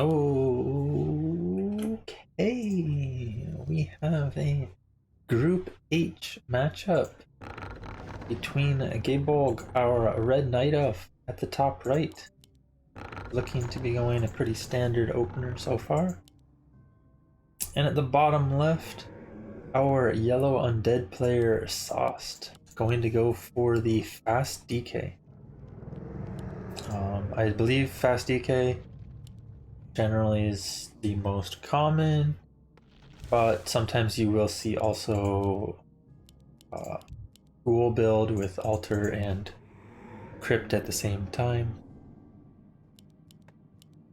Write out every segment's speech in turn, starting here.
Okay, we have a Group H matchup between Gaebolg, our red knight elf at the top right, looking to be going a pretty standard opener so far. And at the bottom left, our yellow undead player SauCeD, going to go for the fast DK. I believe fast DK generally is the most common, but sometimes you will see also Ghoul build with Altar and Crypt at the same time.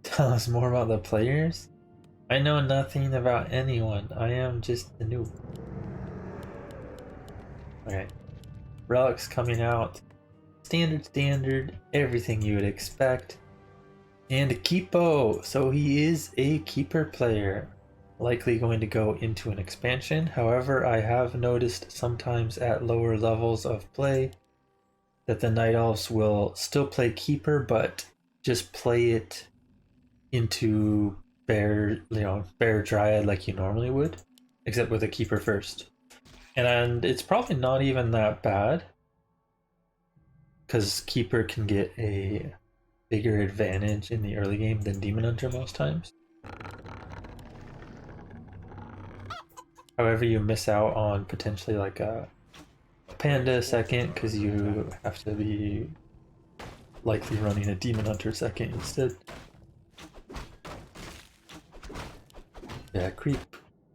Tell us more about the players? I know nothing about anyone. I am just a noob. Okay. Relics coming out. Standard, everything you would expect. And a Keepo! So he is a Keeper player. Likely going to go into an expansion. However, I have noticed sometimes at lower levels of play that the Night Elves will still play Keeper, but just play it into Bear Dryad like you normally would, except with a Keeper first. And it's probably not even that bad, because Keeper can get a bigger advantage in the early game than Demon Hunter most times. However, you miss out on potentially like a Panda second, because you have to be likely running a Demon Hunter second instead. Yeah, creep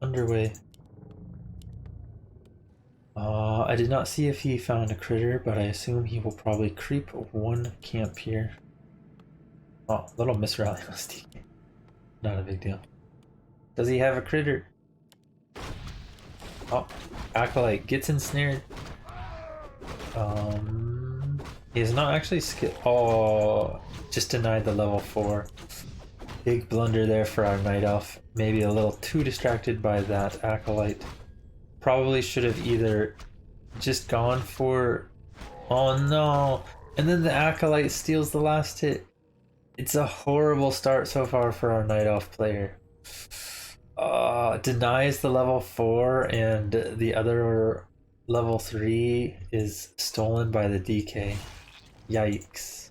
underway. I did not see if he found a critter, but I assume he will probably creep one camp here. Oh, little misrally on Steve. Not a big deal. Does he have a critter? Oh, Acolyte gets ensnared. He is not actually skilled. Oh, just denied the level 4. Big blunder there for our Night Elf. Maybe a little too distracted by that Acolyte. Probably should have either just gone for... Oh no! And then the Acolyte steals the last hit. It's a horrible start so far for our Night Elf player. Denies the level 4, and the other level 3 is stolen by the DK. Yikes.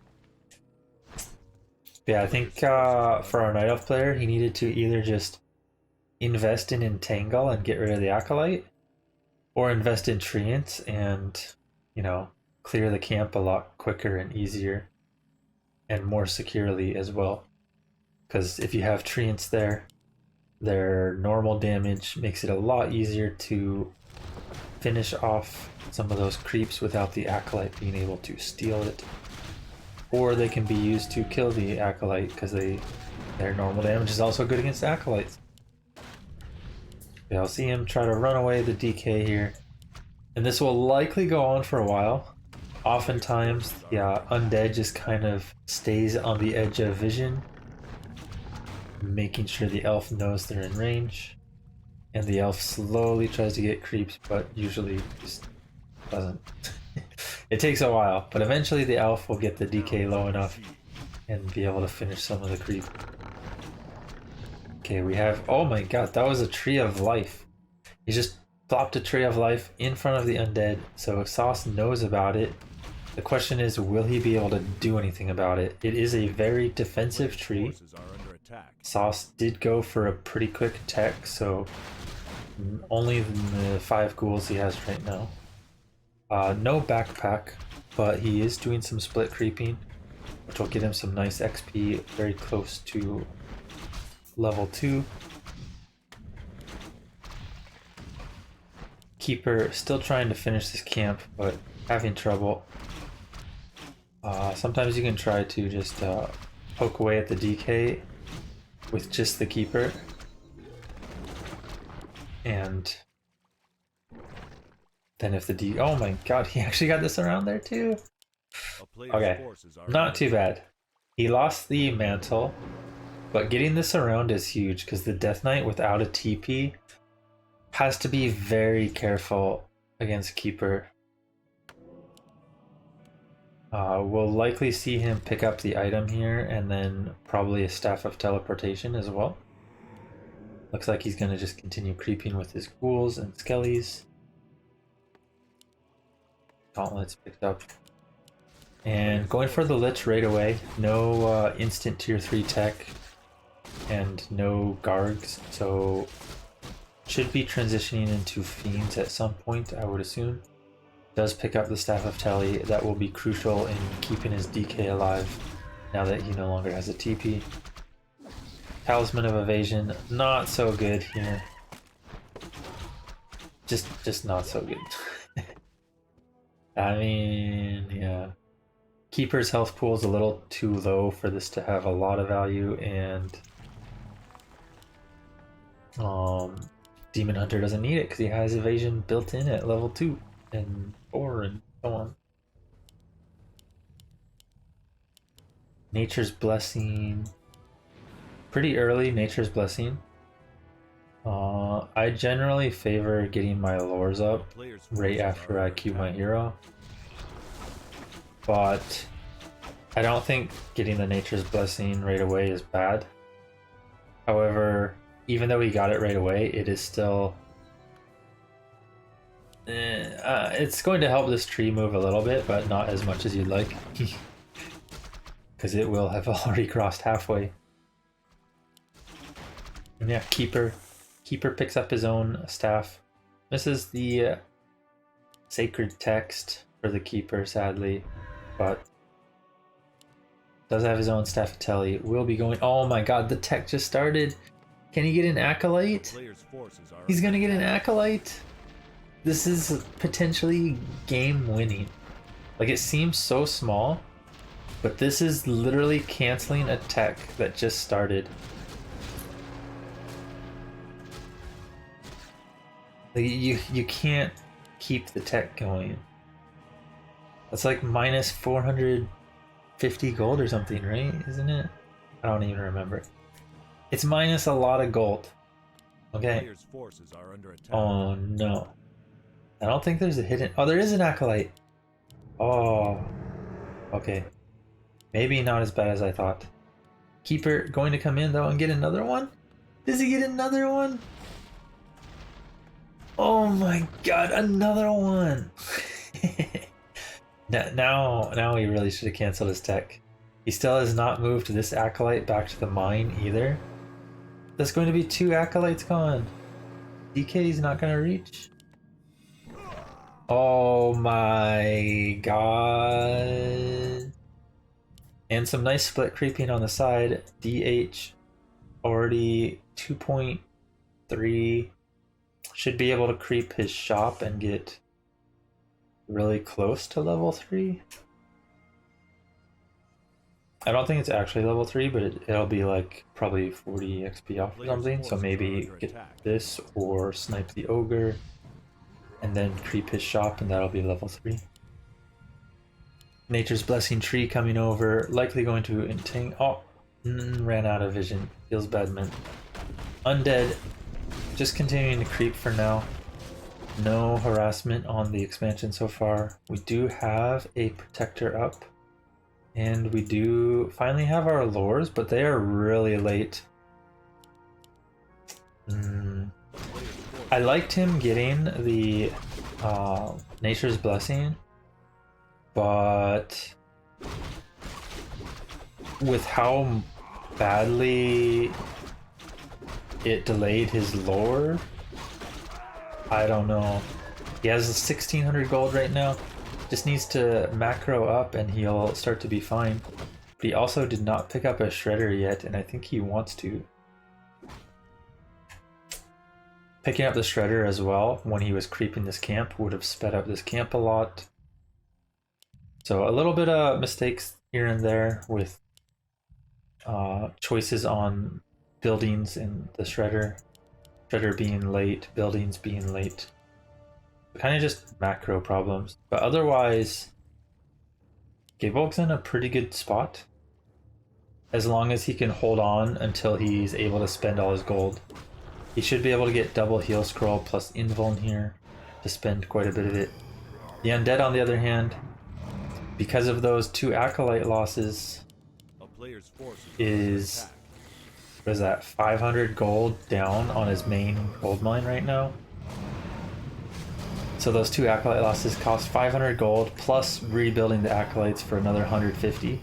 Yeah, I think for our Night Elf player, he needed to either just invest in Entangle and get rid of the Acolyte, or invest in Treants and, you know, clear the camp a lot quicker and easier and more securely as well. Because if you have Treants there, their normal damage makes it a lot easier to finish off some of those creeps without the Acolyte being able to steal it. Or they can be used to kill the Acolyte because their normal damage is also good against Acolytes. Yeah, I'll see him try to run away the DK here. And this will likely go on for a while. Oftentimes, yeah, Undead just kind of stays on the edge of vision, making sure the elf knows they're in range. And the elf slowly tries to get creeps, but usually just doesn't. It takes a while, but eventually the elf will get the DK low enough and be able to finish some of the creep. Okay, we have... Oh my god, that was a Tree of Life. He just plopped a Tree of Life in front of the Undead, so SauCeD knows about it. The question is, will he be able to do anything about it? It is a very defensive tree. SauCeD did go for a pretty quick tech, so only the 5 ghouls he has right now. No backpack, but he is doing some split creeping, which will get him some nice XP very close to level 2. Keeper still trying to finish this camp, but having trouble. Sometimes you can try to just poke away at the DK with just the Keeper. And then if the oh my god, he actually got this around there too? Okay, not too bad. He lost the mantle, but getting this around is huge because the Death Knight without a TP has to be very careful against Keeper. We'll likely see him pick up the item here and then probably a Staff of Teleportation as well. Looks like he's going to just continue creeping with his ghouls and skellies. Gauntlets picked up. And going for the Lich right away. No instant tier 3 tech and no Gargs, so should be transitioning into Fiends at some point, I would assume. Does pick up the Staff of Tele. That will be crucial in keeping his DK alive now that he no longer has a TP. Talisman of Evasion, not so good here. Just not so good. I mean, yeah. Keeper's health pool is a little too low for this to have a lot of value, and Demon Hunter doesn't need it because he has evasion built in at level 2 and 4 and so on. Nature's Blessing. Pretty early, Nature's Blessing. I generally favor getting my lores up right after I queue my hero. But I don't think getting the Nature's Blessing right away is bad. However, even though he got it right away, it is still... it's going to help this tree move a little bit, but not as much as you'd like. Because it will have already crossed halfway. And yeah, Keeper picks up his own staff. This is the sacred text for the Keeper, sadly. But does have his own Staff of Tele. Will be going... Oh my god, the tech just started. Can he get an Acolyte? He's gonna get an Acolyte? This is potentially game winning. Like, it seems so small, but this is literally canceling a tech that just started. Like, you can't keep the tech going. That's like minus 450 gold or something, right? Isn't it? I don't even remember. It's minus a lot of gold. Okay. Oh no. I don't think there's a hidden... Oh, there is an Acolyte. Oh. Okay. Maybe not as bad as I thought. Keeper going to come in though and get another one? Does he get another one? Oh my god, another one! Now he really should have canceled his tech. He still has not moved this Acolyte back to the mine either. There's going to be 2 Acolytes gone. DK's not going to reach. Oh my god. And some nice split creeping on the side. DH already 2.3. Should be able to creep his shop and get really close to level 3. I don't think it's actually level 3, but it'll be like probably 40 XP off or something. So maybe get this or snipe the ogre and then creep his shop, and that'll be level 3. Nature's Blessing tree coming over, likely going to entangle. Oh, ran out of vision. Feels bad, man. Undead, just continuing to creep for now. No harassment on the expansion so far. We do have a protector up. And we do finally have our lures, but they are really late. I liked him getting the Nature's Blessing, but with how badly it delayed his lore, I don't know. He has 1600 gold right now. Just needs to macro up and he'll start to be fine. But he also did not pick up a shredder yet, and I think he wants to. Picking up the shredder as well when he was creeping this camp would have sped up this camp a lot. So a little bit of mistakes here and there with choices on buildings in the shredder. Shredder being late, buildings being late. Kind of just macro problems, but otherwise Gaebolg's in a pretty good spot as long as he can hold on until he's able to spend all his gold. He should be able to get double heal scroll plus invuln here to spend quite a bit of it. The Undead, on the other hand, because of those 2 acolyte losses, is, what is that, 500 gold down on his main gold mine right now. So those 2 acolyte losses cost 500 gold plus rebuilding the acolytes for another 150.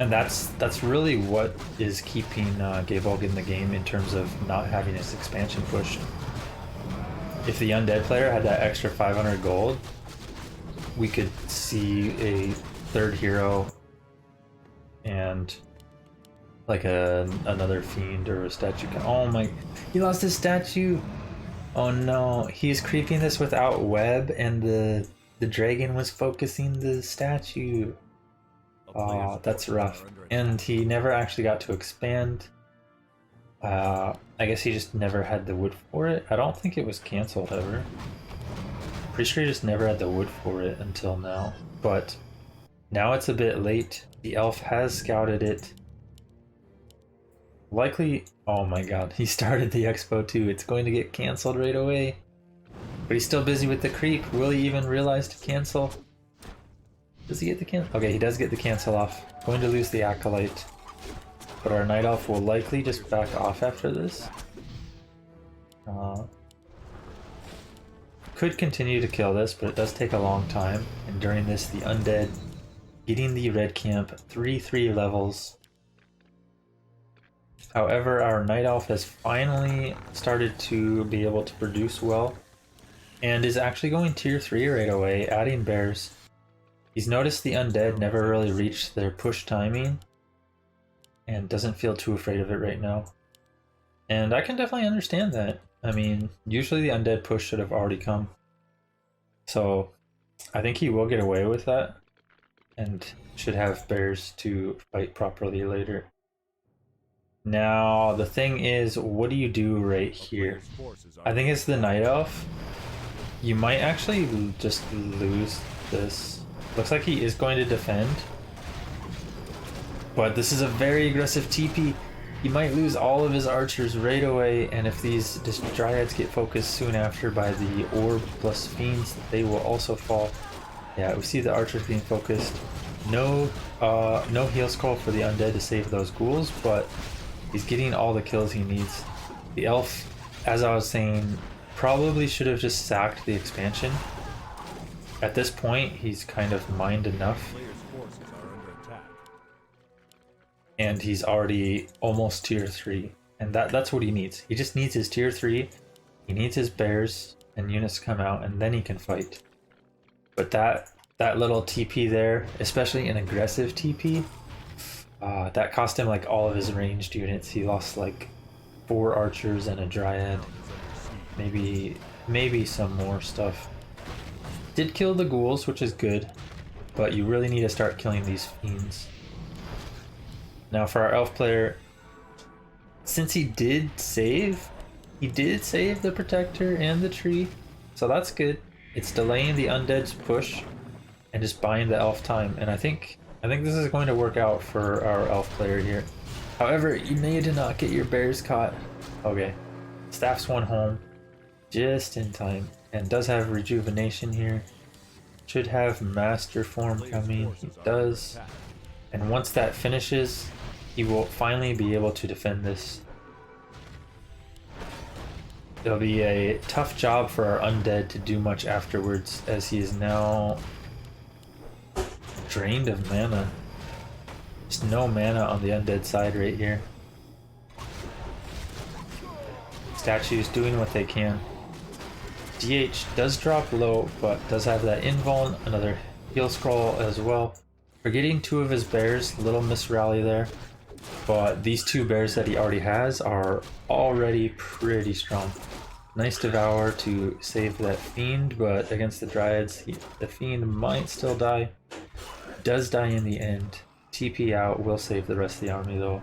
And that's really what is keeping Gaebolg in the game in terms of not having his expansion pushed. If the Undead player had that extra 500 gold, we could see a 3rd hero and like another fiend or a statue. Oh my, he lost his statue. Oh no, he's creeping this without web, and the dragon was focusing the statue. Oh, that's rough. And he never actually got to expand. I guess he just never had the wood for it. I don't think it was cancelled ever. Pretty sure he just never had the wood for it until now. But now it's a bit late. The elf has scouted it. Likely, oh my god, he started the expo too. It's going to get cancelled right away. But he's still busy with the creep. Will he even realize to cancel? Does he get the cancel? Okay, he does get the cancel off. Going to lose the acolyte. But our night elf will likely just back off after this. Could continue to kill this, but it does take a long time. And during this, the undead getting the red camp 3-3 levels. However, our night elf has finally started to be able to produce well, and is actually going tier 3 right away, adding bears. He's noticed the undead never really reached their push timing, and doesn't feel too afraid of it right now. And I can definitely understand that. I mean, usually the undead push should have already come. So I think he will get away with that, and should have bears to fight properly later. Now, the thing is, what do you do right here? I think it's the night elf. You might actually just lose this. Looks like he is going to defend. But this is a very aggressive TP. He might lose all of his archers right away, and if these dryads get focused soon after by the orb plus fiends, they will also fall. Yeah, we see the archers being focused. No heal scroll for the undead to save those ghouls, but he's getting all the kills he needs. The elf, as I was saying, probably should have just sacked the expansion. At this point, he's kind of mined enough. And he's already almost tier 3. And that's what he needs. He just needs his tier 3. He needs his bears and units to come out, and then he can fight. But that little TP there, especially an aggressive TP, that cost him like all of his ranged units. He lost like 4 archers and a dryad. Maybe some more stuff. Did kill the ghouls, which is good, but you really need to start killing these fiends. Now for our elf player, since he did save the protector and the tree, so that's good. It's delaying the undead's push and just buying the elf time, and I think this is going to work out for our elf player here. However, you may did not get your bears caught. Okay, staffs one home just in time, and does have rejuvenation here. Should have master form coming. He does, and once that finishes, he will finally be able to defend this. It'll be a tough job for our undead to do much afterwards, as he is now drained of mana. There's no mana on the undead side right here. Statues doing what they can. DH does drop low, but does have that invuln, another heal scroll as well. Forgetting 2 of his bears, little misrally there. But these 2 bears that he already has are already pretty strong. Nice Devour to save that fiend, but against the dryads, the fiend might still die. Does die in the end. TP out will save the rest of the army though.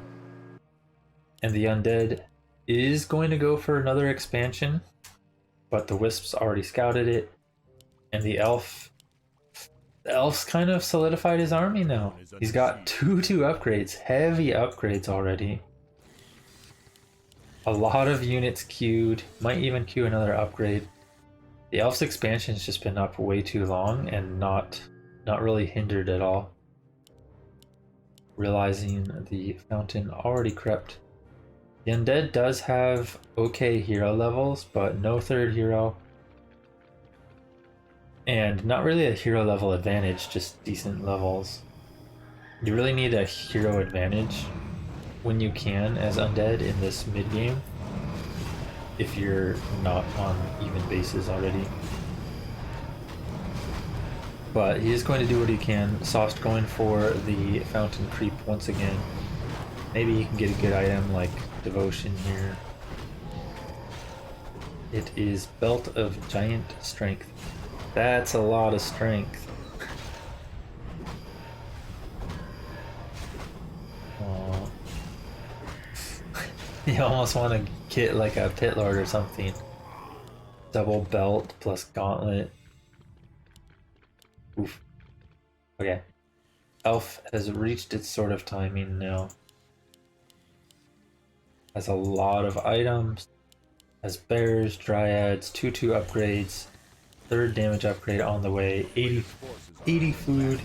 And the undead is going to go for another expansion, but the wisps already scouted it, and the elf's kind of solidified his army now. He's got 2 upgrades, heavy upgrades already. A lot of units queued, might even queue another upgrade. The elf's expansion's just been up way too long and not not really hindered at all. Realizing the fountain already crept. The Undead does have okay hero levels, but no third hero. And not really a hero level advantage, just decent levels. You really need a hero advantage when you can as Undead in this mid game, if you're not on even bases already. But he is going to do what he can. SauCeD going for the fountain creep once again. Maybe he can get a good item like Devotion here. It is Belt of Giant Strength. That's a lot of strength. Oh. You almost want to get like a Pit Lord or something. Double belt plus gauntlet. Oof. Okay. Elf has reached its sort of timing now. Has a lot of items. Has bears, dryads, 2/2 upgrades, 3rd damage upgrade on the way, 80 food,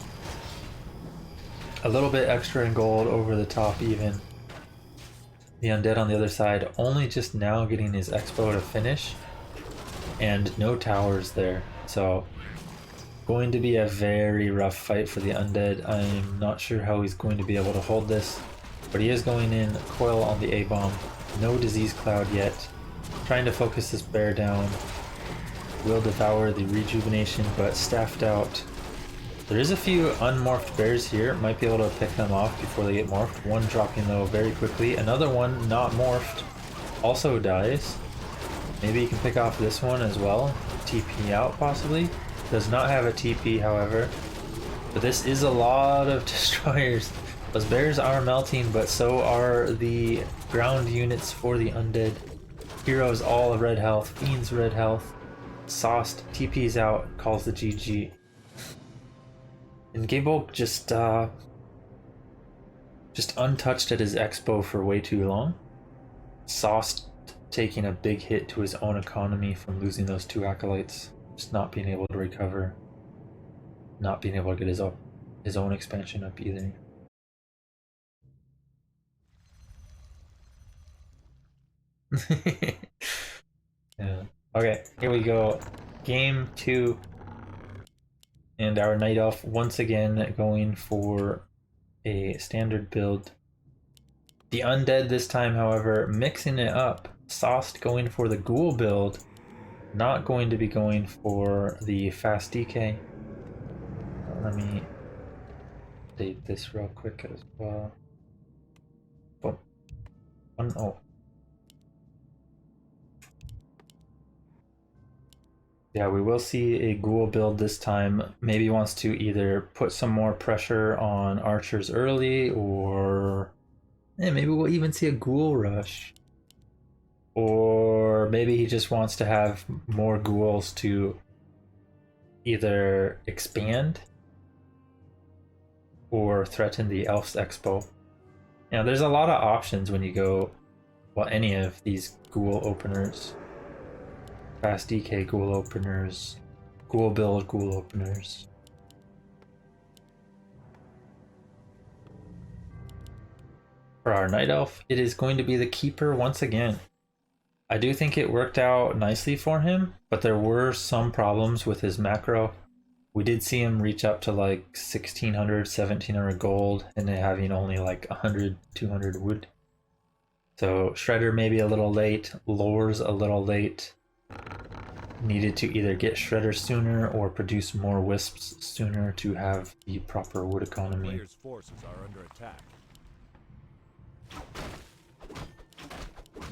a little bit extra in gold over the top even. The Undead on the other side only just now getting his expo to finish, and no towers there, so going to be a very rough fight for the Undead. I'm not sure how he's going to be able to hold this, but he is going in coil on the A-bomb. No disease cloud yet. Trying to focus this bear down. Will devour the rejuvenation, but staffed out. There is a few unmorphed bears here. Might be able to pick them off before they get morphed. One dropping though very quickly. Another one not morphed also dies. Maybe you can pick off this one as well. TP out possibly. Does not have a TP however. But this is a lot of destroyers. Those bears are melting, but so are the ground units for the Undead. Heroes all red health, Fiends red health. SauCeD TP's out, calls the GG. And Gaebolg just untouched at his expo for way too long. SauCeD taking a big hit to his own economy from losing those 2 acolytes. Just not being able to recover. Not being able to get his own expansion up either. Yeah. Okay, here we go. Game 2. And our Night Elf once again going for a standard build. The Undead this time, however, mixing it up. SauCeD going for the Ghoul build. Not going to be going for the fast DK. Let me update this real quick as well. Boom. Oh. Yeah, we will see a Ghoul build this time. Maybe wants to either put some more pressure on archers early, or maybe we'll even see a Ghoul rush. Or maybe he just wants to have more ghouls to either expand or threaten the Elf's Expo. Now, there's a lot of options when you go, well, any of these Ghoul openers. Fast DK Ghoul openers, Ghoul build Ghoul openers. For our Night Elf, it is going to be the Keeper once again. I do think it worked out nicely for him, but there were some problems with his macro. We did see him reach up to like 1600, 1700 gold, and then having only like 100, 200 wood. So Shredder maybe a little late, Lures a little late. Needed to either get Shredder sooner or produce more Wisps sooner to have the proper wood economy. Players' forces are under attack.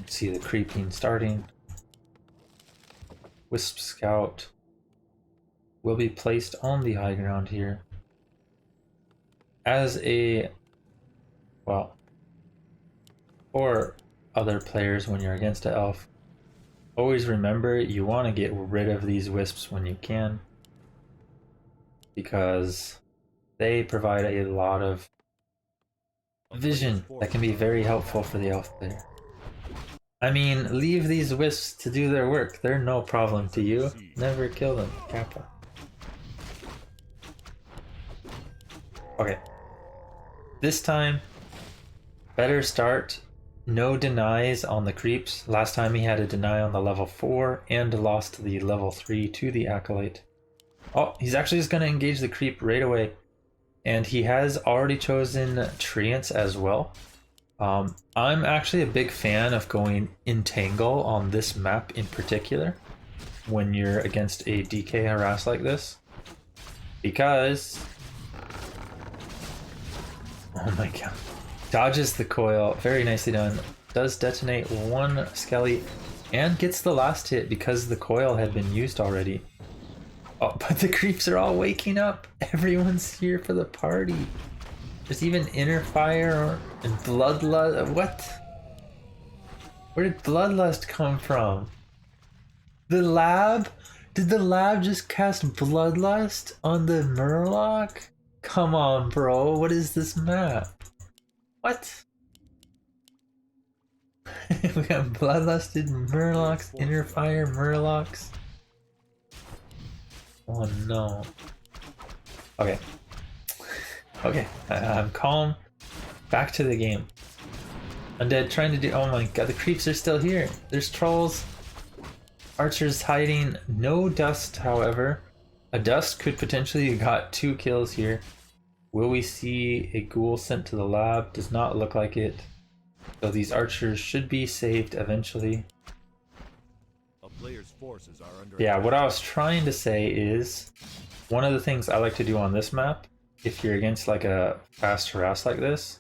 See the creeping starting. Wisp Scout will be placed on the high ground here. As a, well, for other players when you're against an elf, always remember you want to get rid of these wisps when you can, because they provide a lot of vision that can be very helpful for the elf player. I mean, leave these wisps to do their work. They're no problem to you. Never kill them, Kappa. Okay. This time, better start. No denies on the creeps. Last time he had a deny on the level 4 and lost the level 3 to the Acolyte. Oh, he's actually just going to engage the creep right away. And he has already chosen Treants as well. I'm actually a big fan of going Entangle on this map in particular when you're against a DK harass like this. Because... oh my god. Dodges the coil, very nicely done. Does detonate one skelly and gets the last hit because the coil had been used already. Oh, but the creeps are all waking up. Everyone's here for the party. There's even Inner Fire and Bloodlust. What? Where did Bloodlust come from? The lab? Did the lab just cast Bloodlust on the Murloc? Come on, bro. What is this map? What? We got Bloodlusted Murlocs, Inner Fire Murlocs. Oh no. Okay. Okay, I'm calm. Back to the game. Undead trying to do... oh my god, the creeps are still here. There's trolls. Archers hiding. No dust, however. A dust could potentially have got 2 kills here. Will we see a ghoul sent to the lab? Does not look like it. So these archers should be saved eventually. A player's forces are under Yeah, attack. what I was trying to say is, one of the things I like to do on this map, if you're against like a fast harass like this,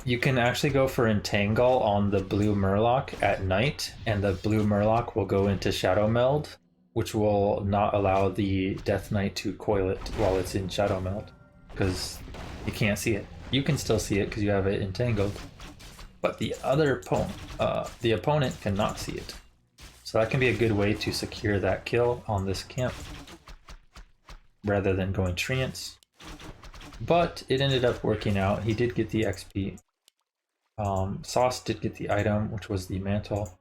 you can actually go for Entangle on the blue Murloc at night, and the blue Murloc will go into Shadow Meld, which will not allow the Death Knight to coil it while it's in Shadow Meld, because you can't see it. You can still see it because you have it entangled, but the opponent cannot see it. So that can be a good way to secure that kill on this camp, rather than going Treants. But it ended up working out. He did get the XP. SauCeD did get the item, which was the mantle,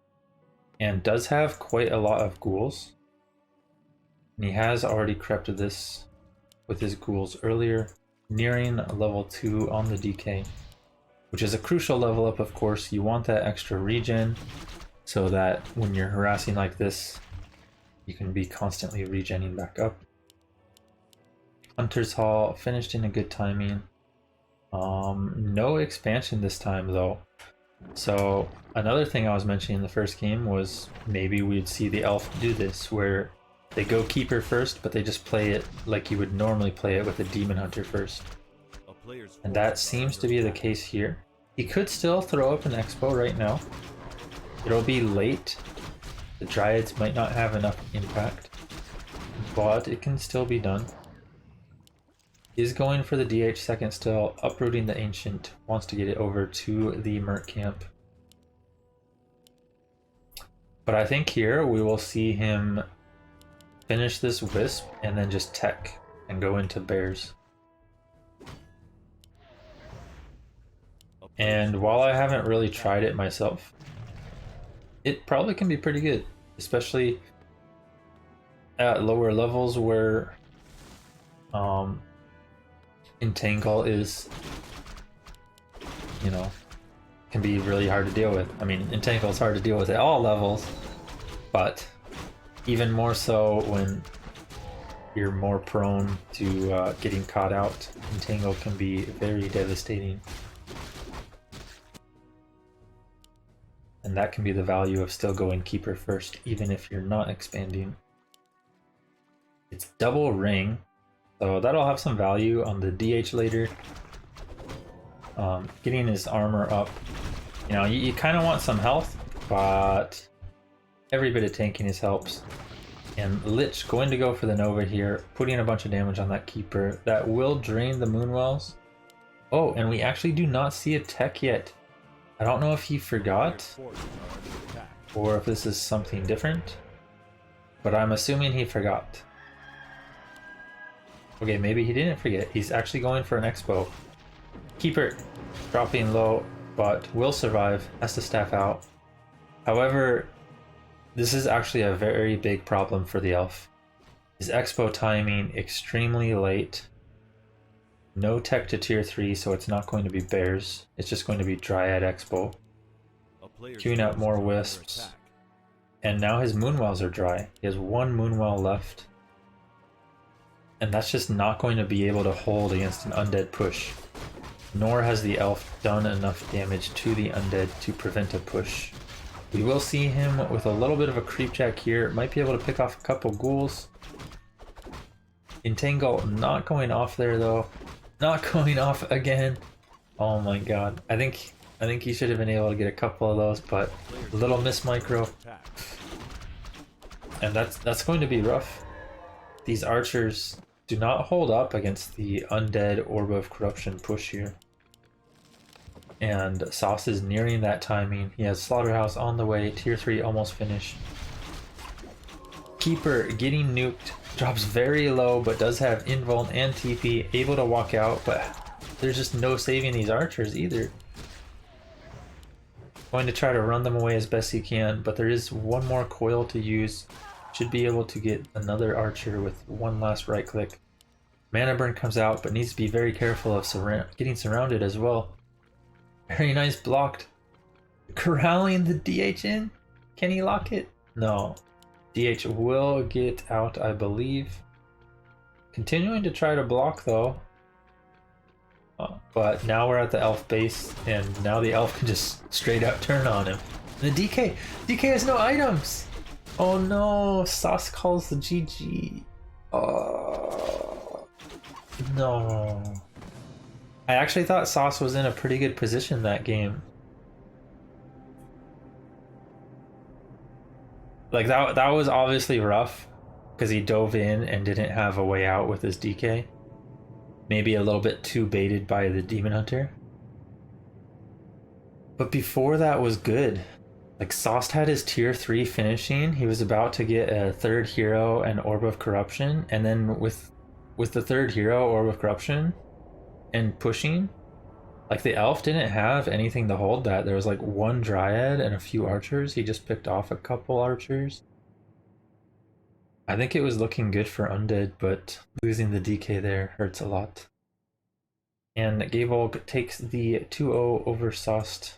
and does have quite a lot of ghouls. And he has already crept this with his ghouls earlier, nearing level 2 on the DK, which is a crucial level up, of course. You want that extra regen so that when you're harassing like this, you can be constantly regenning back up. Hunter's Hall finished in a good timing. No expansion this time though. So another thing I was mentioning in the first game was maybe we'd see the elf do this, where they go keeper first, but they just play it like you would normally play it with a demon hunter first. A player's And that forces are seems under to be the attack. case here. He could still throw up an expo right now. It'll be late. The dryads might not have enough impact, but it can still be done. He's going for the DH second still, uprooting the ancient, wants to get it over to the Merc camp. But I think here we will see him finish this wisp and then just tech and go into bears. And while I haven't really tried it myself, it probably can be pretty good, especially at lower levels where Entangle is, you know, can be really hard to deal with. I mean, Entangle is hard to deal with at all levels, but even more so when you're more prone to getting caught out. Entangle can be very devastating. And that can be the value of still going keeper first, even if you're not expanding. It's double ring, so that'll have some value on the DH later. Getting his armor up. You know, you kind of want some health, but every bit of tankiness helps. And Lich going to go for the Nova here, putting a bunch of damage on that keeper. That will drain the Moonwells. Oh, and we actually do not see a tech yet. I don't know if he forgot, Forces are under attack. or if this is something different, but I'm assuming he forgot. Okay, maybe he didn't forget. He's actually going for an expo. Keeper dropping low, but will survive, has to staff out. However, this is actually a very big problem for the elf. His expo timing extremely late. No tech to tier 3, so it's not going to be bears. It's just going to be Dryad Expo. Queuing up more wisps. And now his moonwells are dry. He has one moonwell left. And that's just not going to be able to hold against an undead push. Nor has the elf done enough damage to the undead to prevent a push. We will see him with a little bit of a creep jack here. Might be able to pick off a couple ghouls. Entangle not going off there though. Not going off again. Oh my god. I think he should have been able to get a couple of those, but a little miss micro. And that's going to be rough. These archers do not hold up against the undead Orb of Corruption push here. And Sauce is nearing that timing. He has Slaughterhouse on the way, tier 3 almost finished. Keeper getting nuked, drops very low but does have invuln and TP, able to walk out, but there's just no saving these archers either. Going to try to run them away as best he can, but there is one more coil to use. Should be able to get another archer with one last right click. Mana burn comes out, but needs to be very careful of getting surrounded as well. Very nice blocked. Corralling the DH in? Can he lock it? No. DH will get out, I believe. Continuing to try to block though. But now we're at the elf base, and now the elf can just straight up turn on him. The DK has no items! Oh no, Sauce calls the GG. Oh no. I actually thought Sauce was in a pretty good position that game. Like that was obviously rough because he dove in and didn't have a way out with his DK. Maybe a little bit too baited by the Demon Hunter. But before that was good. Like Sauce had his tier 3 finishing. He was about to get a third hero and Orb of Corruption, and then with the third hero, Orb of Corruption, and pushing, like the elf didn't have anything to hold that. There was like one Dryad and a few archers. He just picked off a couple archers. I think it was looking good for Undead, but losing the DK there hurts a lot. And Gaebolg takes the 2-0 over SauCeD.